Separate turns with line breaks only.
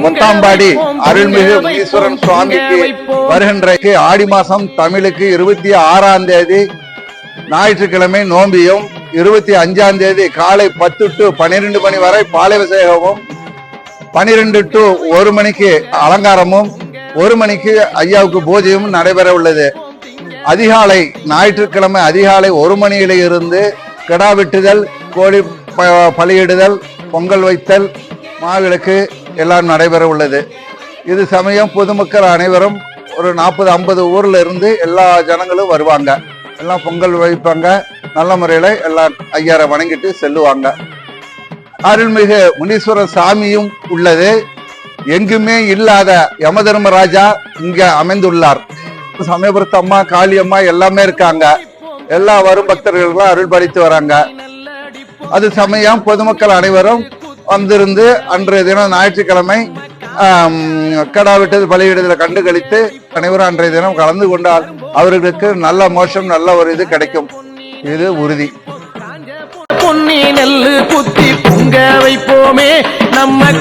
முத்தாம்பாடி அருள்மிகு முனீஸ்வரன் சுவாமிக்கு வருகின்ற ஆடி மாசம் தமிழுக்கு 26ஆம் தேதி ஞாயிற்றுக்கிழமை நோம்பியும் 25ஆம் தேதி காலை 10 to 12 மணி வரை பாலாபிஷேகமும் 12 to 1 மணிக்கு அலங்காரமும் 1 மணிக்கு ஐயாவுக்கு பூஜையும் நடைபெற உள்ளது. அதிகாலை ஞாயிற்றுக்கிழமை அதிகாலை 1 மணியில இருந்து கிடா வெட்டுதல், கோழி பலியிடுதல், பொங்கல் வைத்தல், மாவிளக்கு எல்லாம் நடைபெற உள்ளது. இது சமயம் பொதுமக்கள் அனைவரும் ஒரு 40-50 ஊர்ல இருந்து எல்லா ஜனங்களும் வருவாங்க. எல்லாம் பொங்கல் வைப்பாங்க. நல்ல முறையில எல்லாம் ஐயாரை வணங்கிட்டு செல்லுவாங்க. அருள்மிகு முனீஸ்வரர் சாமியும் உள்ளது. எங்குமே இல்லாத யமதர்மராஜா இங்க அமைந்துள்ளார். சமயபுரத்து அம்மா, காளியம்மா எல்லாமே இருக்காங்க. எல்லா வரும் பக்தர்களும் அருள் படைத்து வராங்க. அது சமயம் பொதுமக்கள் அனைவரும் வந்திருந்து அன்றைய தினம் ஞாயிற்றுக்கிழமை கடா வெட்டது பலியிடுதலை கண்டு கழித்து அனைவரும் அன்றைய தினம் கலந்து கொண்டால் அவர்களுக்கு நல்ல மோஷம், நல்ல ஒரு இது கிடைக்கும். இது உறுதி.
பொன்னி நெல்லு குத்தி பொங்க வைப்போமே நம்ம